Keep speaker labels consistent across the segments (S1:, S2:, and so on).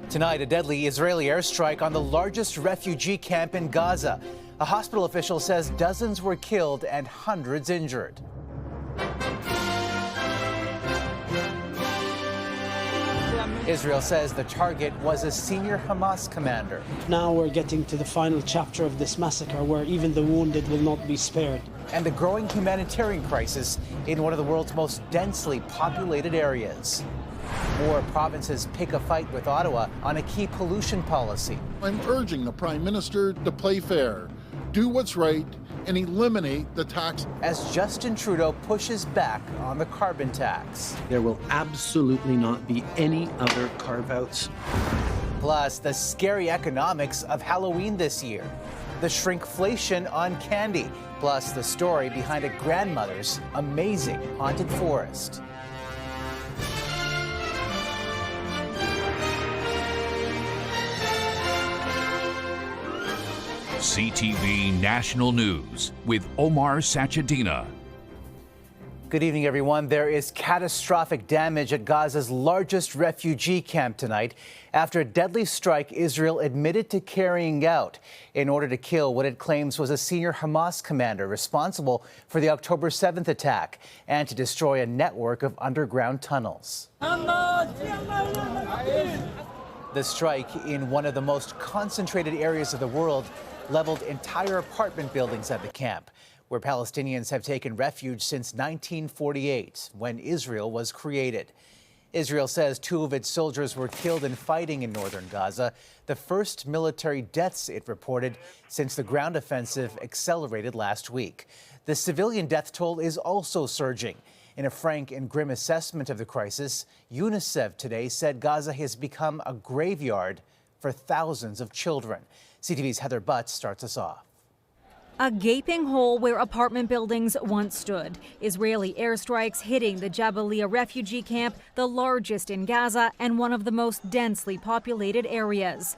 S1: Tonight, a deadly Israeli airstrike on the largest refugee camp in Gaza. A hospital official says dozens were killed and hundreds injured. Israel says the target was a senior Hamas commander.
S2: Now we're getting to the final chapter of this massacre where even the wounded will not be spared.
S1: And the growing humanitarian crisis in one of the world's most densely populated areas. More provinces pick a fight with Ottawa on a key pollution policy.
S3: I'm urging the Prime Minister to play fair, do what's right, and eliminate the tax.
S1: As Justin Trudeau pushes back on the carbon tax.
S4: There will absolutely not be any other carve-outs.
S1: Plus, the scary economics of Halloween this year. The shrinkflation on candy. Plus, the story behind a grandmother's amazing haunted forest.
S5: CTV National News with Omar Sachedina.
S1: Good evening, everyone. There is catastrophic damage at Gaza's largest refugee camp tonight after a deadly strike Israel admitted to carrying out in order to kill what it claims was a senior Hamas commander responsible for the October 7th attack and to destroy a network of underground tunnels. The strike in one of the most concentrated areas of the world leveled entire apartment buildings at the camp, where Palestinians have taken refuge since 1948, when Israel was created. Israel says 2 of its soldiers were killed in fighting in northern Gaza, the first military deaths it reported since the ground offensive accelerated last week. The civilian death toll is also surging. In a frank and grim assessment of the crisis, UNICEF today said Gaza has become a graveyard for thousands of children. CTV's Heather Butts starts us off.
S6: A gaping hole where apartment buildings once stood. Israeli airstrikes hitting the Jabalia refugee camp, the largest in Gaza and one of the most densely populated areas.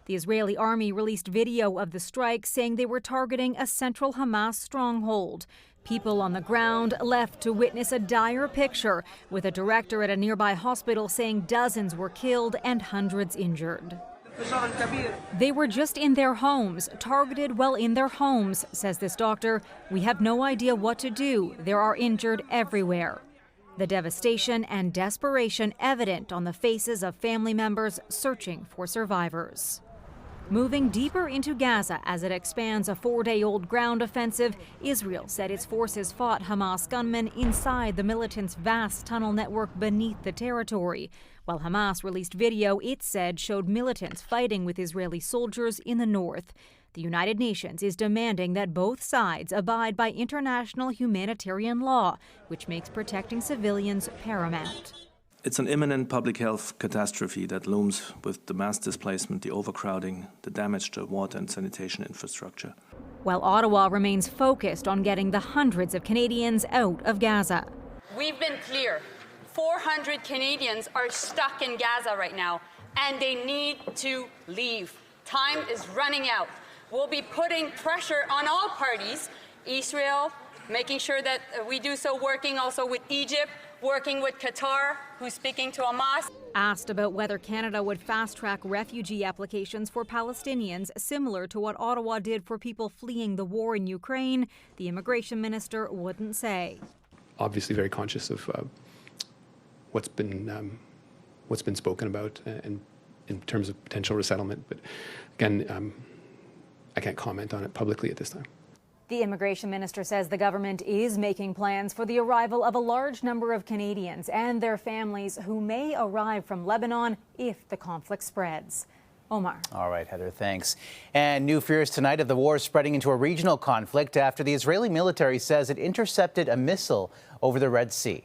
S6: The Israeli army released video of the strike saying they were targeting a central Hamas stronghold. People on the ground left to witness a dire picture, with a director at a nearby hospital saying dozens were killed and hundreds injured. They were just in their homes, targeted while in their homes, says this doctor. We have no idea what to do. There are injured everywhere. The devastation and desperation evident on the faces of family members searching for survivors. Moving deeper into Gaza as it expands a 4-day-old ground offensive, Israel said its forces fought Hamas gunmen inside the militants' vast tunnel network beneath the territory. While Hamas released video it said showed militants fighting with Israeli soldiers in the north. The United Nations is demanding that both sides abide by international humanitarian law, which makes protecting civilians paramount.
S7: It's an imminent public health catastrophe that looms with the mass displacement, the overcrowding, the damage to water and sanitation infrastructure.
S6: While Ottawa remains focused on getting the hundreds of Canadians out of Gaza.
S8: We've been clear. 400 Canadians are stuck in Gaza right now, and they need to leave. Time is running out. We'll be putting pressure on all parties, Israel, making sure that we do so, working also with Egypt, working with Qatar, who's speaking to Hamas.
S6: Asked about whether Canada would fast-track refugee applications for Palestinians, similar to what Ottawa did for people fleeing the war in Ukraine, the immigration minister wouldn't say.
S9: Obviously very conscious of what's been spoken about in terms of potential resettlement, but again, I can't comment on it publicly at this time.
S6: The immigration minister says the government is making plans for the arrival of a large number of Canadians and their families who may arrive from Lebanon if the conflict spreads. Omar.
S1: All right, Heather, thanks. And new fears tonight of the war spreading into a regional conflict after the Israeli military says it intercepted a missile over the Red Sea.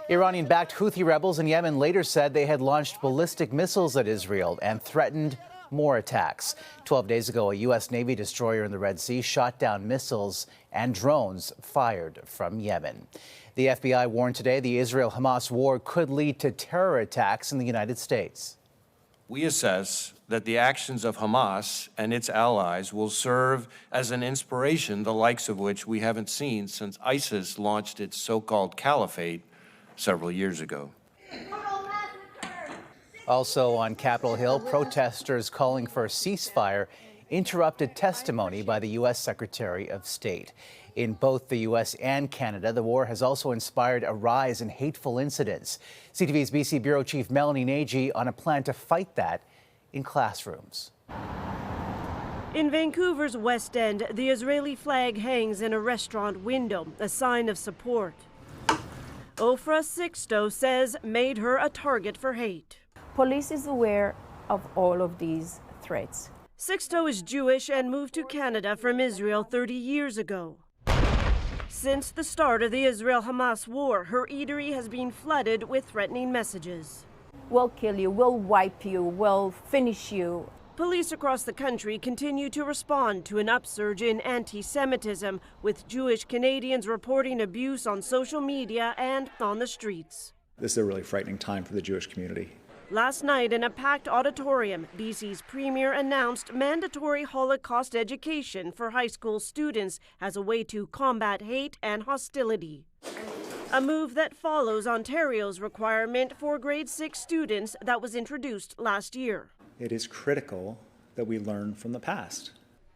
S1: Iranian-backed Houthi rebels in Yemen later said they had launched ballistic missiles at Israel and threatened more attacks. 12 days ago, a U.S. Navy destroyer in the Red Sea shot down missiles and drones fired from Yemen. The FBI warned today the Israel-Hamas war could lead to terror attacks in the United States.
S10: We assess that the actions of Hamas and its allies will serve as an inspiration, the likes of which we haven't seen since ISIS launched its so-called caliphate several years ago.
S1: Also on Capitol Hill, protesters calling for a ceasefire interrupted testimony by the U.S. Secretary of State. In both the U.S. and Canada, the war has also inspired a rise in hateful incidents. CTV's BC Bureau Chief Melanie Nagy on a plan to fight that in classrooms.
S11: In Vancouver's West End, the Israeli flag hangs in a restaurant window, a sign of support. Ofra Sixto says made her a target for hate.
S12: Police is aware of all of these threats.
S11: Sixto is Jewish and moved to Canada from Israel 30 years ago. Since the start of the Israel-Hamas war, her eatery has been flooded with threatening messages.
S12: We'll kill you, we'll wipe you, we'll finish you.
S11: Police across the country continue to respond to an upsurge in anti-Semitism, with Jewish Canadians reporting abuse on social media and on the streets.
S13: This is a really frightening time for the Jewish community.
S11: Last night, in a packed auditorium, BC's Premier announced mandatory Holocaust education for high school students as a way to combat hate and hostility. A move that follows Ontario's requirement for grade 6 students that was introduced last year.
S13: It is critical that we learn from the past.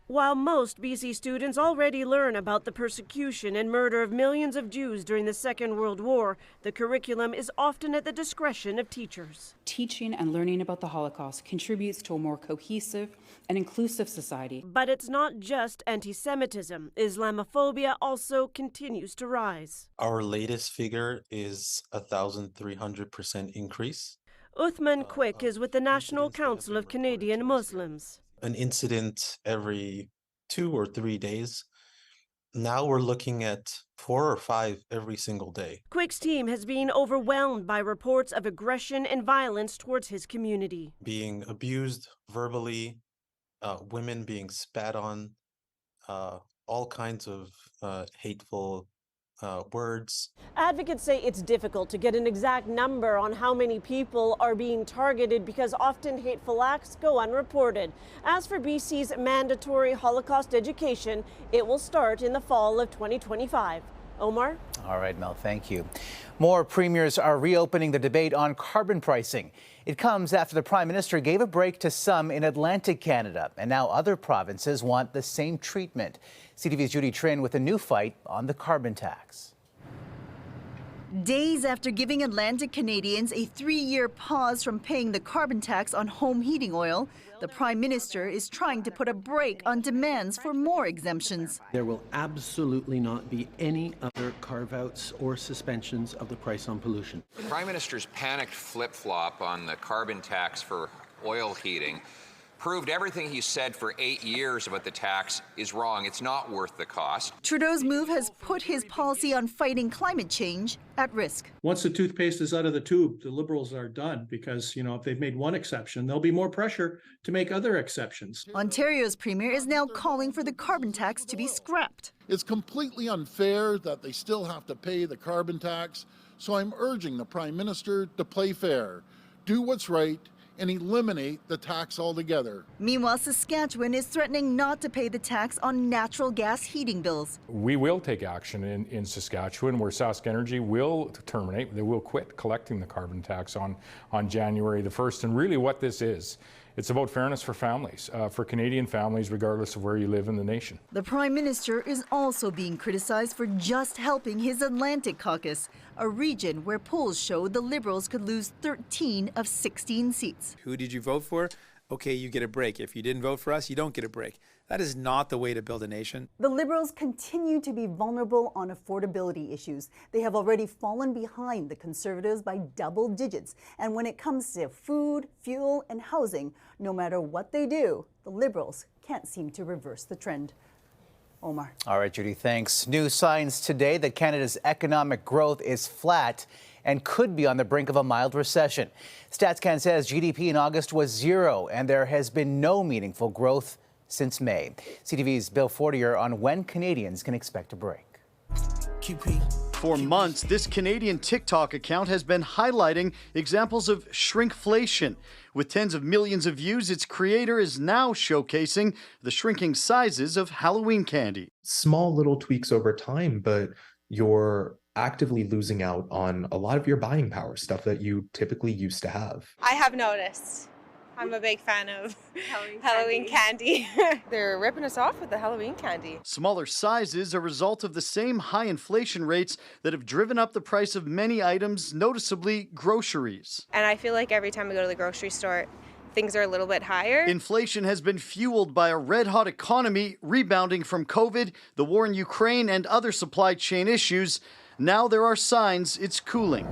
S11: While most BC students already learn about the persecution and murder of millions of Jews during the Second World War, the curriculum is often at the discretion of teachers.
S14: Teaching and learning about the Holocaust contributes to a more cohesive and inclusive society.
S11: But it's not just anti-Semitism. Islamophobia also continues to rise.
S15: Our latest figure is a 1,300% increase.
S11: Uthman Quick is with the National Council of Canadian Muslims.
S15: An incident every 2 or 3 days. Now we're looking at 4 or 5 every single day.
S11: Quick's team has been overwhelmed by reports of aggression and violence towards his community.
S15: Being abused verbally, women being spat on, all kinds of hateful words.
S11: Advocates say it's difficult to get an exact number on how many people are being targeted because often hateful acts go unreported. As for BC's mandatory Holocaust education, it will start in the fall of 2025. Omar?
S1: All right, Mel, thank you. More premiers are reopening the debate on carbon pricing. It comes after the Prime Minister gave a break to some in Atlantic Canada, and now other provinces want the same treatment. CTV's Judy Trin with a new fight on the carbon tax.
S16: Days after giving Atlantic Canadians a 3-year pause from paying the carbon tax on home heating oil, the Prime Minister is trying to put a brake on demands for more exemptions.
S4: There will absolutely not be any other carve-outs or suspensions of the price on pollution.
S17: The Prime Minister's panicked flip-flop on the carbon tax for oil heating proved everything he said for 8 years about the tax is wrong. It's not worth the cost.
S16: Trudeau's move has put his policy on fighting climate change at risk.
S18: Once the toothpaste is out of the tube, the Liberals are done because, if they've made one exception, there'll be more pressure to make other exceptions.
S16: Ontario's Premier is now calling for the carbon tax to be scrapped.
S3: It's completely unfair that they still have to pay the carbon tax, so I'm urging the Prime Minister to play fair, do what's right, and eliminate the tax altogether.
S16: Meanwhile, Saskatchewan is threatening not to pay the tax on natural gas heating bills.
S19: We will take action in Saskatchewan, where Sask Energy will terminate. They will quit collecting the carbon tax on January the 1st. And really what this is, it's about fairness for families, for Canadian families, regardless of where you live in the nation.
S16: The Prime Minister is also being criticized for just helping his Atlantic caucus, a region where polls show the Liberals could lose 13 of 16 seats.
S20: Who did you vote for? Okay, you get a break. If you didn't vote for us, you don't get a break. That is not the way to build a nation.
S21: The Liberals continue to be vulnerable on affordability issues. They have already fallen behind the Conservatives by double digits. And when it comes to food, fuel, and housing, no matter what they do, the Liberals can't seem to reverse the trend. Omar.
S1: All right, Judy, thanks. New signs today that Canada's economic growth is flat and could be on the brink of a mild recession. StatsCan says GDP in August was 0, and there has been no meaningful growth since May. CTV's Bill Fortier on when Canadians can expect a break.
S22: For months, this Canadian TikTok account has been highlighting examples of shrinkflation. With tens of millions of views, its creator is now showcasing the shrinking sizes of Halloween candy.
S23: Small little tweaks over time, but your
S2: actively losing out on a lot of your buying power, stuff that you typically used to have.
S5: I have noticed. I'm a big fan of Halloween candy. They're ripping us off with the Halloween candy.
S22: Smaller sizes, a result of the same high inflation rates that have driven up the price of many items, noticeably groceries.
S5: And I feel like every time I go to the grocery store, things are a little bit higher.
S22: Inflation has been fueled by a red-hot economy rebounding from COVID, the war in Ukraine, and other supply chain issues. Now there are signs it's cooling.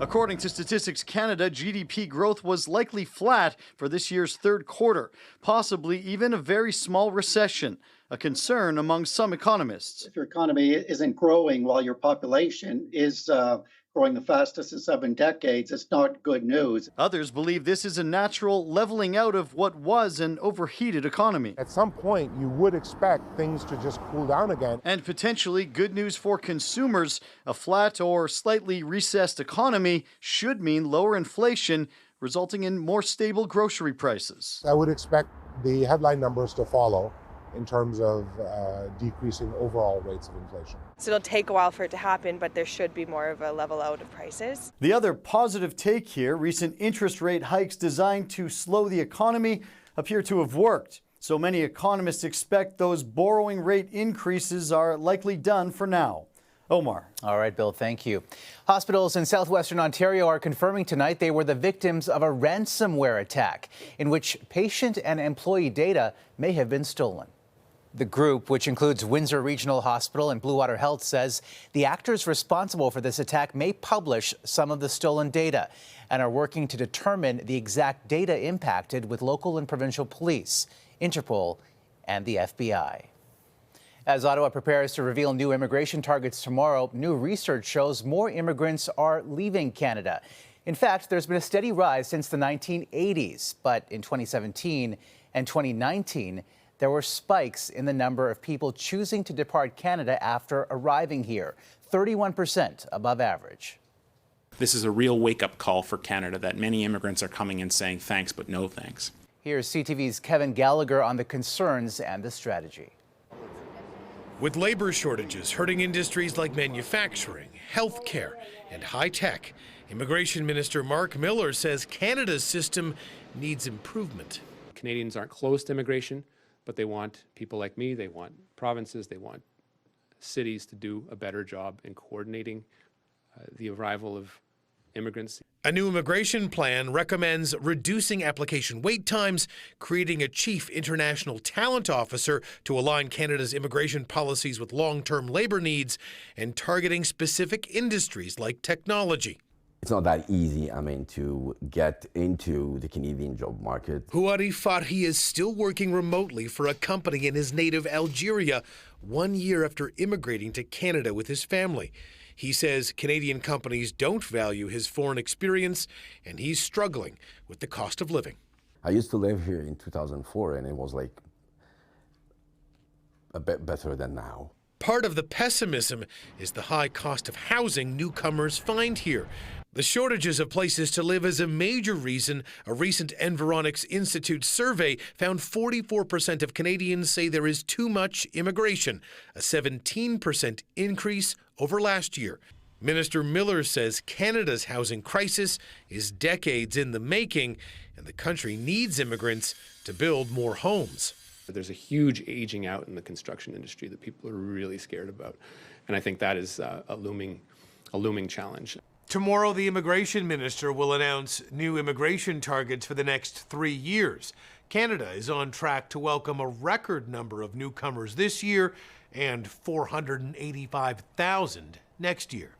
S22: According to Statistics Canada, GDP growth was likely flat for this year's third quarter, possibly even a very small recession, a concern among some economists.
S23: If your economy isn't growing while your population is growing the fastest in 7 decades, it's not good news.
S22: Others believe this is a natural leveling out of what was an overheated economy.
S24: At some point, you would expect things to just cool down again.
S22: And potentially good news for consumers. A flat or slightly recessed economy should mean lower inflation, resulting in more stable grocery prices.
S24: I would expect the headline numbers to follow in terms of decreasing overall rates of inflation.
S5: So it'll take a while for it to happen, but there should be more of a level out of prices.
S22: The other positive take here, recent interest rate hikes designed to slow the economy appear to have worked. So many economists expect those borrowing rate increases are likely done for now. Omar.
S1: All right, Bill, thank you. Hospitals in southwestern Ontario are confirming tonight they were the victims of a ransomware attack in which patient and employee data may have been stolen. The group, which includes Windsor Regional Hospital and Blue Water Health, says the actors responsible for this attack may publish some of the stolen data and are working to determine the exact data impacted with local and provincial police, Interpol, and the FBI. As Ottawa prepares to reveal new immigration targets tomorrow, new research shows more immigrants are leaving Canada. In fact, there's been a steady rise since the 1980s, but in 2017 and 2019, there were spikes in the number of people choosing to depart Canada after arriving here, 31% above average.
S25: This is a real wake-up call for Canada that many immigrants are coming in saying thanks, but no thanks.
S1: Here's CTV's Kevin Gallagher on the concerns and the strategy.
S26: With labor shortages hurting industries like manufacturing, healthcare, and high tech, Immigration Minister Mark Miller says Canada's system needs improvement.
S9: Canadians aren't close to immigration, but they want people like me, they want provinces, they want cities to do a better job in coordinating the arrival of immigrants.
S26: A new immigration plan recommends reducing application wait times, creating a chief international talent officer to align Canada's immigration policies with long-term labor needs, and targeting specific industries like technology.
S27: It's not that easy, to get into the Canadian job market.
S26: Houari Farhi is still working remotely for a company in his native Algeria 1 year after immigrating to Canada with his family. He says Canadian companies don't value his foreign experience, and he's struggling with the cost of living.
S27: I used to live here in 2004, and it was like a bit better than now.
S26: Part of the pessimism is the high cost of housing newcomers find here. The shortages of places to live is a major reason. A recent Environics Institute survey found 44% of Canadians say there is too much immigration, a 17% increase over last year. Minister Miller says Canada's housing crisis is decades in the making, and the country needs immigrants to build more homes.
S9: There's a huge aging out in the construction industry that people are really scared about, and I think that is a looming challenge.
S26: Tomorrow, the immigration minister will announce new immigration targets for the next 3 years. Canada is on track to welcome a record number of newcomers this year and 485,000 next year.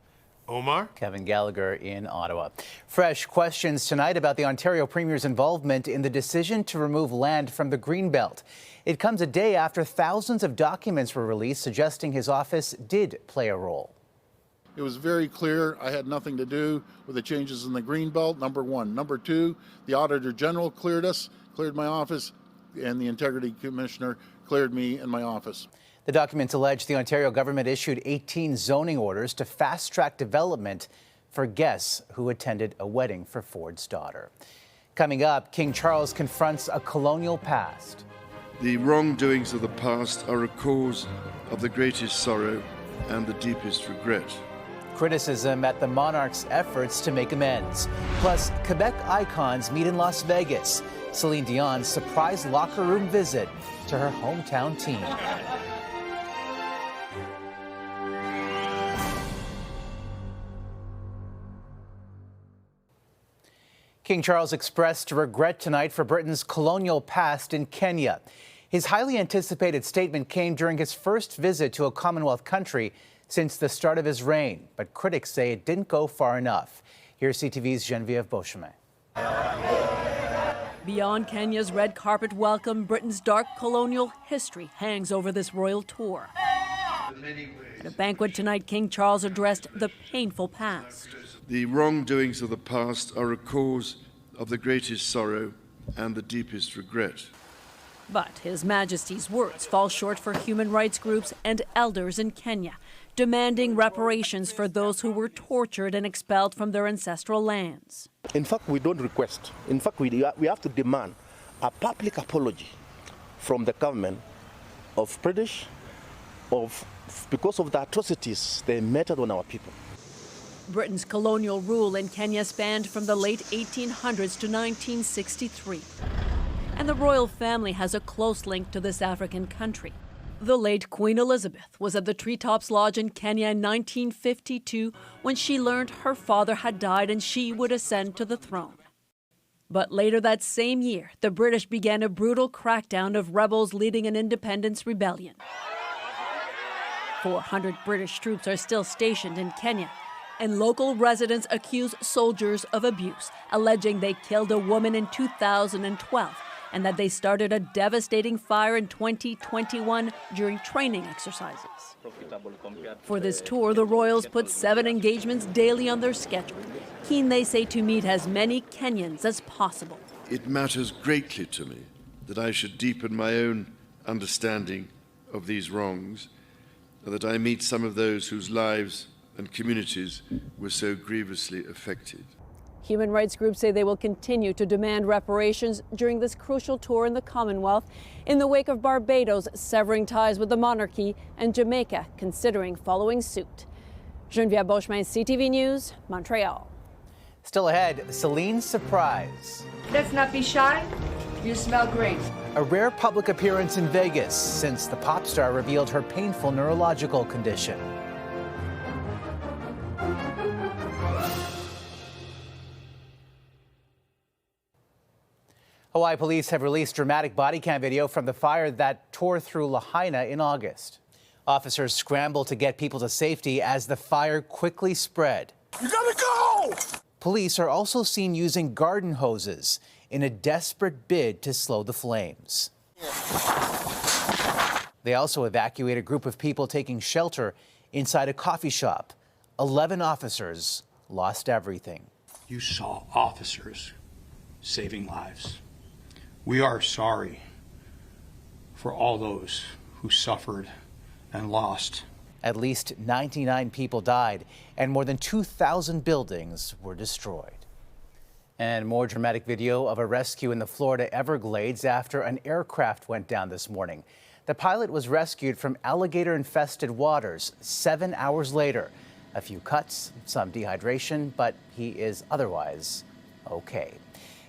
S26: Omar?
S1: Kevin Gallagher in Ottawa. Fresh questions tonight about the Ontario Premier's involvement in the decision to remove land from the Greenbelt. It comes a day after thousands of documents were released suggesting his office did play a role.
S3: It was very clear I had nothing to do with the changes in the Greenbelt, number one. Number two, the Auditor General cleared my office, and the Integrity Commissioner cleared me and my office.
S1: The documents allege the Ontario government issued 18 zoning orders to fast-track development for guests who attended a wedding for Ford's daughter. Coming up, King Charles confronts a colonial past.
S28: The wrongdoings of the past are a cause of the greatest sorrow and the deepest regret.
S1: criticism at the monarch's efforts to make amends. Plus, Quebec icons meet in Las Vegas. Celine Dion's surprise locker room visit to her hometown team. King Charles expressed regret tonight for Britain's colonial past in Kenya. His highly anticipated statement came during his first visit to a Commonwealth country since the start of his reign, but critics say it didn't go far enough. Here's CTV's Geneviève Beauchemin.
S6: Beyond Kenya's red carpet welcome, Britain's dark colonial history hangs over this royal tour. At a banquet tonight, King Charles addressed the painful past.
S28: The wrongdoings of the past are a cause of the greatest sorrow and the deepest regret.
S6: But His Majesty's words fall short for human rights groups and elders in Kenya, demanding reparations for those who were tortured and expelled from their ancestral lands.
S7: In fact, we don't request. In fact, we have to demand a public apology from the government of British because of the atrocities they meted on our people.
S6: Britain's colonial rule in Kenya spanned from the late 1800s to 1963. And the royal family has a close link to this African country. The late Queen Elizabeth was at the Treetops Lodge in Kenya in 1952 when she learned her father had died and she would ascend to the throne. But later that same year, the British began a brutal crackdown of rebels leading an independence rebellion. 400 British troops are still stationed in Kenya, and local residents accuse soldiers of abuse, alleging they killed a woman in 2012 and that they started a devastating fire in 2021 during training exercises. For this tour, the royals put 7 engagements daily on their schedule, keen, they say, to meet as many Kenyans as possible.
S28: It matters greatly to me that I should deepen my own understanding of these wrongs, and that I meet some of those whose lives and communities were so grievously affected.
S6: Human rights groups say they will continue to demand reparations during this crucial tour in the Commonwealth in the wake of Barbados severing ties with the monarchy and Jamaica considering following suit. Geneviève Beauchemin, CTV News, Montreal.
S1: Still ahead, Celine's surprise.
S8: Let's not be shy. You smell great.
S1: A rare public appearance in Vegas since the pop star revealed her painful neurological condition. Hawaii police have released dramatic body cam video from the fire that tore through Lahaina in August. Officers scrambled to get people to safety as the fire quickly spread.
S8: You gotta go!
S1: Police are also seen using garden hoses in a desperate bid to slow the flames. They also evacuate a group of people taking shelter inside a coffee shop. 11 officers lost everything.
S10: You saw officers saving lives. We are sorry for all those who suffered and lost.
S1: At least 99 people died and more than 2,000 buildings were destroyed. And more dramatic video of a rescue in the Florida Everglades after an aircraft went down this morning. The pilot was rescued from alligator-infested waters 7 hours later. A few cuts, some dehydration, but he is otherwise okay.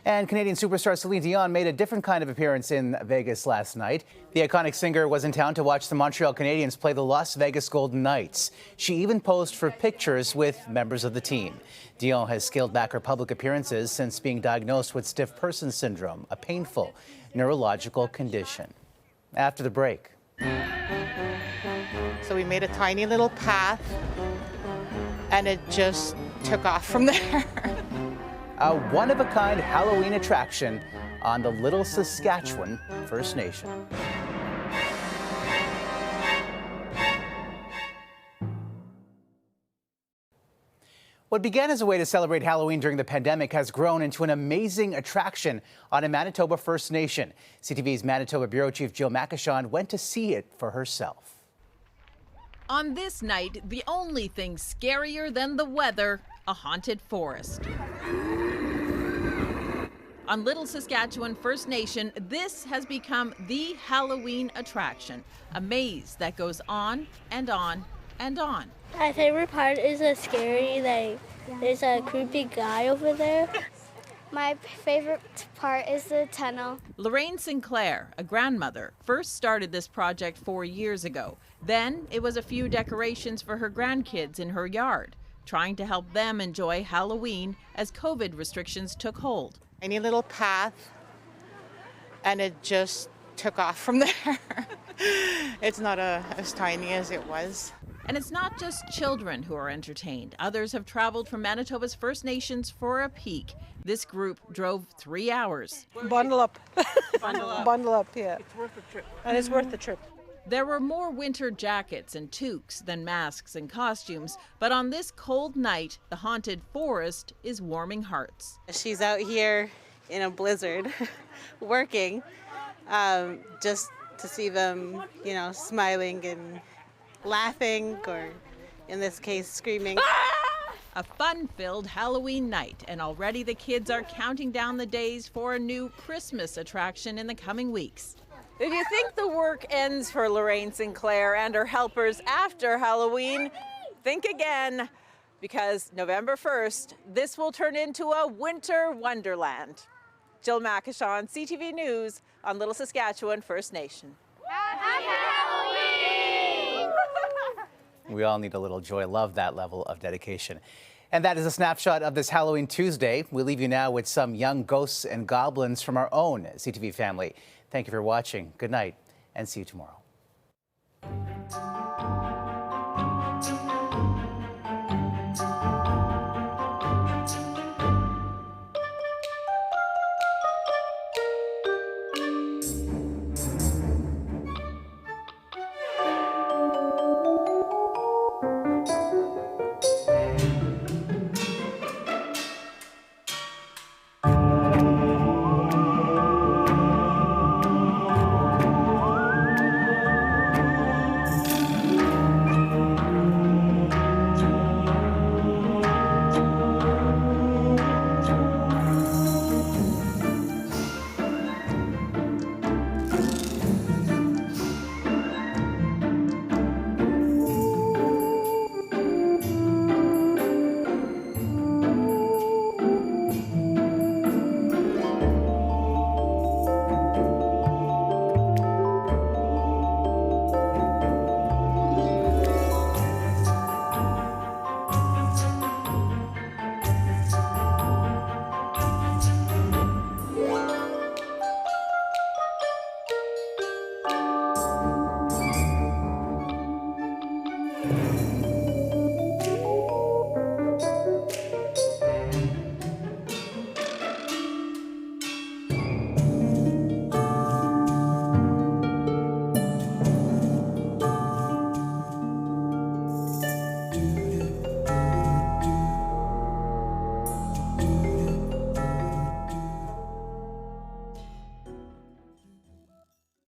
S1: And Canadian superstar Celine Dion made a different kind of appearance in Vegas last night. The iconic singer was in town to watch the Montreal Canadiens play the Las Vegas Golden Knights. She even posed for pictures with members of the team. Dion has scaled back her public appearances since being diagnosed with stiff person syndrome, a painful neurological condition. After the break.
S12: So we made a tiny little path, and it just took off from there.
S1: A one-of-a-kind Halloween attraction on the Little Saskatchewan First Nation. What began as a way to celebrate Halloween during the pandemic has grown into an amazing attraction on a Manitoba First Nation. CTV's Manitoba Bureau Chief Jill Makashon went to see it for herself.
S13: On this night, the only thing scarier than the weather, a haunted forest. On Little Saskatchewan First Nation, this has become the Halloween attraction, a maze that goes on and on and on.
S4: My favorite part is a scary, there's a creepy guy over there. My favorite part is the tunnel.
S13: Lorraine Sinclair, a grandmother, first started this project 4 years ago. Then it was a few decorations for her grandkids in her yard, trying to help them enjoy Halloween as COVID restrictions took hold.
S12: Any little path, and it just took off from there. It's not as tiny as it was.
S13: And it's not just children who are entertained. Others have traveled from Manitoba's First Nations for a peek. This group drove 3 hours.
S11: Bundle up.
S13: Bundle up.
S11: Bundle up, yeah. It's worth the trip. And it's worth the trip.
S13: There were more winter jackets and toques than masks and costumes, but on this cold night, the haunted forest is warming hearts.
S14: She's out here in a blizzard working, just to see them, smiling and laughing, or in this case, screaming.
S13: A fun-filled Halloween night, and already the kids are counting down the days for a new Christmas attraction in the coming weeks.
S15: If you think the work ends for Lorraine Sinclair and her helpers after Halloween, think again, because November 1st, this will turn into a winter wonderland. Jill McIshawn, CTV News on Little Saskatchewan First Nation.
S14: Happy Halloween!
S1: We all need a little joy. Love that level of dedication. And that is a snapshot of this Halloween Tuesday. We leave you now with some young ghosts and goblins from our own CTV family. Thank you for watching. Good night, and see you tomorrow.